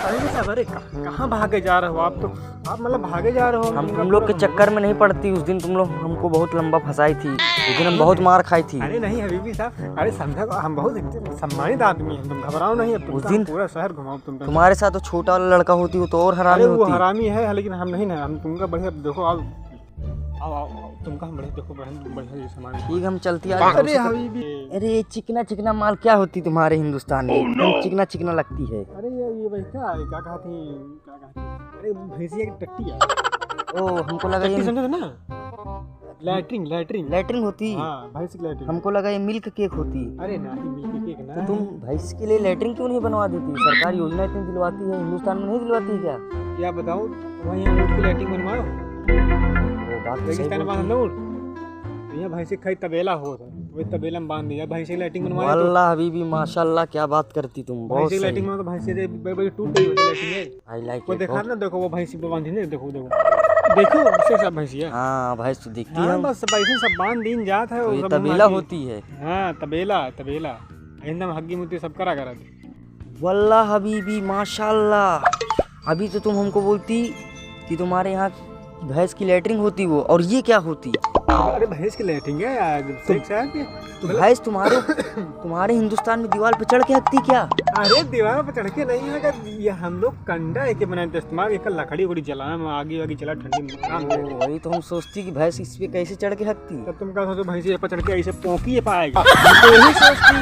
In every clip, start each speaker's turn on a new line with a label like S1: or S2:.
S1: अरे सवारे कहाँ भागे जा रहे हो आप? तो आप मतलब भागे जा रहे हो।
S2: हम तुम लोग के चक्कर में नहीं पड़ती। उस दिन तुम लोग हमको बहुत लंबा फंसाई थी। उस दिन हम बहुत मार खाई थी।
S1: अरे नहीं हबीबी साहब, अरे समझा, हम बहुत सम्मानित आदमी हैं, तुम घबराओ नहीं। अब
S2: उस दिन
S1: पूरा शहर घुमाओ
S2: तुम्हारे साथ तो छोटा वाला लड़का होती, वो तो और हरामी
S1: वो
S2: होती।
S1: हरामी है, लेकिन हम नहीं ना, हम तुमका बढ़िया देखो। आओ तुमका हम बढ़िया देखो, बढ़िया सामान
S2: ठीक, हम चलती आज।
S1: अरे हबीबी,
S2: अरे ये चिकना चिकना माल क्या होती तुम्हारे हिंदुस्तान में? एकदम चिकना चिकना लगती है।
S1: अरे ये भाई क्या कहा थी? अरे भैंसिया की टट्टी है।
S2: ओ हमको लगा ये
S1: समझे ना, लैट्रिन
S2: होती।
S1: भैंस की लैट्रिन।
S2: हमको लगा ये मिल्क केक होती।
S1: अरे नहीं, मिल्क केक ना।
S2: तो तुम भैंस के लिए लैट्रिन क्यों नहीं बनवा देती? सरकार योजना इतनी दिलवाती है, हिंदुस्तान में नहीं दिलवाती क्या?
S1: क्या बताओ, वहीं ऊँट की लैट्रिन बनवाओ। रेगिस्तान में बांध लो। यहाँ भैंस खाई तबेला हो, वही तबेला में बांध दिया, भैंस की लैट्रिन बनवा दो।
S2: अल्लाह हबीबी माशाल्लाह, क्या बात करती तुम, बहुत
S1: भैंस की लैट्रिन
S2: सही।
S1: में तो भैंस से बड़ी टूट गई होती लैट्रिन है।
S2: आई लाइक
S1: वो
S2: इट।
S1: देखा ना, देखो वो भैंस पे बांधी नहीं, देखो उससे सब भैंसिया।
S2: हाँ भैंस तो दिखती
S1: हाँ
S2: है।
S1: बस भैंस सब बांध दिन जात है।
S2: तो ये
S1: सब
S2: तबेला होती है।
S1: हाँ तबेला एकदम हग्गी मुट्ठी सब करा
S2: वल्लाह हबीबी माशाल्लाह। अभी तो तुम हमको बोलती कि तुम्हारे यहाँ भैंस की लैट्रिन होती वो, और ये क्या होती?
S1: अरे भैंस की लैट्रिन है
S2: तो भैंस तुम्हारे हिंदुस्तान में दीवार पे चढ़ के हकती क्या?
S1: अरे दीवार पर चढ़ के नहीं है, ये हम लोग कंडा एक बनाते इस्तेमाल, एक लकड़ी उड़ी जलाना में आगे वागी चला ठंडी में।
S2: वही तो हम सोचती कि भैंस इस पे कैसे चढ़ के हकती।
S1: तब तुम क्या सोचो, भैंस पर चढ़ के ऐसे पोंकी ये पाएगी?
S2: तो यही सोचती।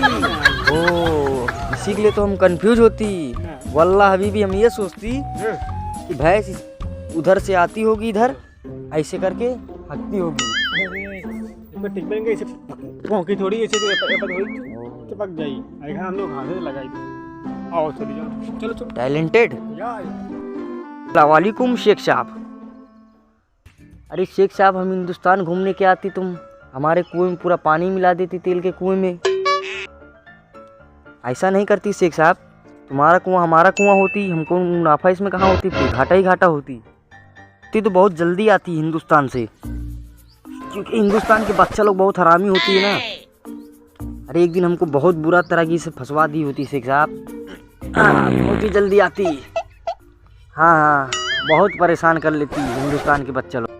S2: ओ इसी के लिए तो हम कंफ्यूज होती। वल्लाह हबीबी हम ये सोचती कि भैंस उधर से आती होगी, इधर ऐसे करके हकती होगी।
S1: पोंकी थोड़ी ऐसे चिपक जाई। हम लोग हाथ से लगाई थी। आओ चली जाओ, चलो चलो।
S2: टैलेंटेड। अस्सलामुअलैकुम शेख साहब। अरे शेख साहब, हम हिंदुस्तान घूमने के आती, तुम हमारे कुएं में पूरा पानी मिला देती, तेल के कुएं में। ऐसा नहीं करती शेख साहब, तुम्हारा कुआं हमारा कुआं होती, हमको मुनाफा इसमें कहाँ होती, फिर घाटा ही घाटा होती। तो बहुत जल्दी आती हिंदुस्तान से, क्योंकि हिंदुस्तान के बच्चा लोग बहुत हरामी होती है ना। अरे एक दिन हमको बहुत बुरा तरीके से फंसवा दी होती शेख साहब। बहुत ही जल्दी आती। हाँ बहुत परेशान कर लेती हिंदुस्तान के बच्चा लोग।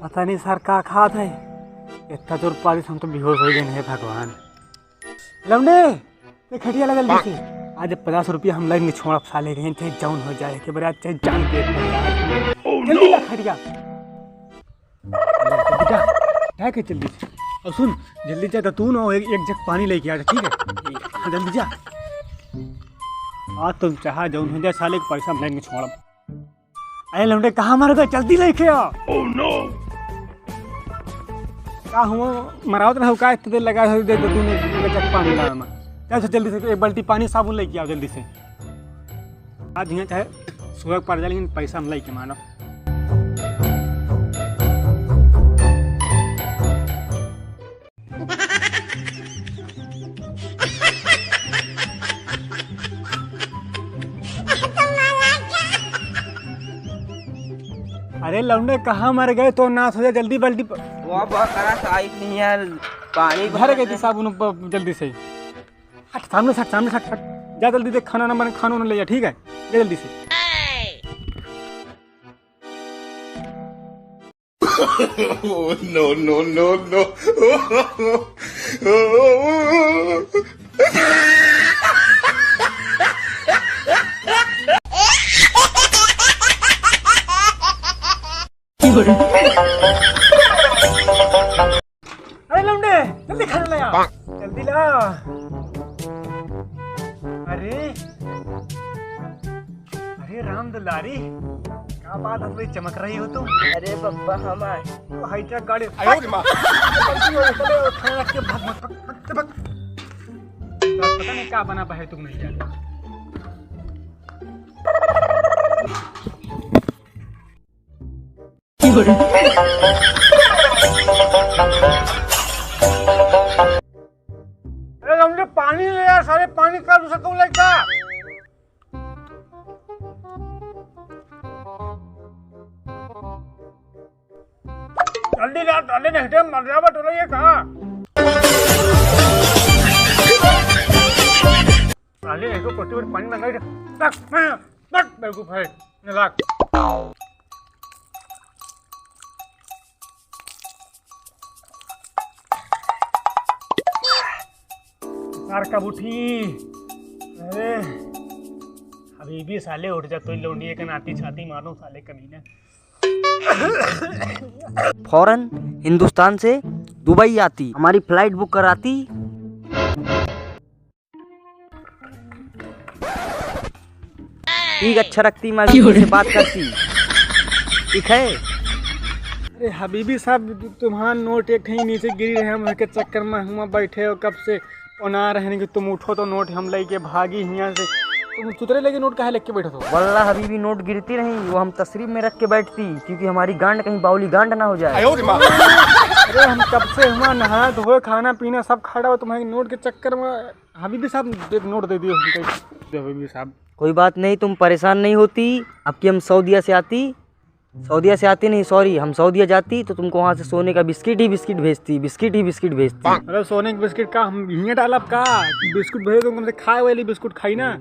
S1: पता नहीं सर का खात है, इतना जोर पारिश हम तो बेहोश हो गए हैं। भगवान लवने खटिया लगा जल्दी से। आज 50 रुपया हम लगेंगे, छोड़ा साले गए थे, जान हो जाए के बरात चाहे जान पे जल्दी ला खटिया बेटा के जल्दी से। और सुन जल्दी जा, तू ना एक जग पानी लेके आ जा, ठीक है? हाँ जल्दी जा। आज तुम चाह जाऊन हो जाए, साले के पैसा हम लेंगे छोड़ा। अरे लवने कहाँ मर गए, जल्दी लेके आ। का हुआ मरावत ना हो, का इतने देर लगा है, दे तूने जग पानी लाया मैं। चल जल्दी से एक बाल्टी पानी साबुन लेके आओ जल्दी से। आज यहाँ चाहे सुबह पड़ जाए, लेकिन पैसा हम लेके मानो। अरे लौंडे कहाँ मर गए तो नाथ हो जाए, जल्दी बाल्टी
S2: नहीं यार, पानी
S1: भर गई थी साबुन जल्दी से। हट सामने हट, सामने हट, जा जल्दी से, खाना ना बने, खाना ना ले जा, ठीक है? जा जल्दी से।
S3: no.
S1: अरे लौंडे जल्दी खाना ले आ, जल्दी ला। अरे राम दुलारी, क्या बात है, थोड़ी चमक रही हो तुम।
S2: अरे बब्बा हम आए।
S1: तो हाईटेक गाड़ी खाना रख के भाग। पता नहीं क्या बना पाए तुम नहीं जाने। अरे हमने पानी ले यार, सारे पानी का दूसरा कौन लगता? जल्दी ला डाले नहीं मर जावा तो ये कहा डाले नहीं को पोटी में पानी में गई तक बेवकूफ है नलाक सार कब उठी अरे अभी भी साले उठ जा तो लौंडिए का नाती छाती मारो साले कमीने
S2: फौरन हिंदुस्तान से दुबई आती, हमारी फ्लाइट बुक कराती। ठीक अच्छा रखती, मैं भी उनसे बात करती। ठीक है।
S1: अरे हबीबी साहब तुम्हारा नोट एक कहीं नीचे गिरी रहे हम के चक्कर में हुआ बैठे हो कब से ओना रहने कि तुम उठो तो नोट हम लेके भागी यहाँ से तुम सुतरे लेके नोट कहाँ लेके बैठे हो
S2: वल्लाह हबीबी नोट गिरती नहीं, वो हम तशरीफ में रख के बैठती क्योंकि हमारी गांड कहीं बाउली गांड ना हो जाए।
S1: अरे हम कब से हुआ नहा धोए खाना पीना सब खड़ा हो तुम्हारे नोट के चक्कर में हबीबी साहब एक नोट दे दियो हबीबी साहब।
S2: कोई बात नहीं, तुम परेशान नहीं होती। अब कि हम सऊदीया से आती नहीं सॉरी, हम सऊदीया जाती तो तुमको वहाँ से सोने का बिस्किट ही बिस्किट भेजती।
S1: अरे सोने के बिस्किट का हम हिंगे डालब का बिस्कुट भेज तुम खाए वाली बिस्कुट खाई ना।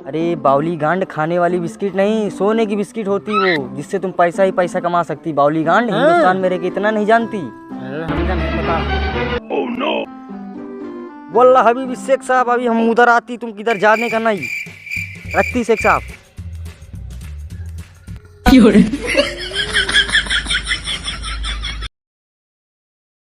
S2: अरे बाउली गांड खाने वाली बिस्किट नहीं, सोने की बिस्किट होती वो, जिससे तुम पैसा ही पैसा कमा सकती। बाउली गांड हिंदुस्तान में रह के इतना नहीं जानती।
S1: हमका नहीं पता।
S2: ओह नो वल्लाह हबीबी शेख साहब, अभी हम उधर आती तुम किधर जाने का नहीं रखती शेख साहब।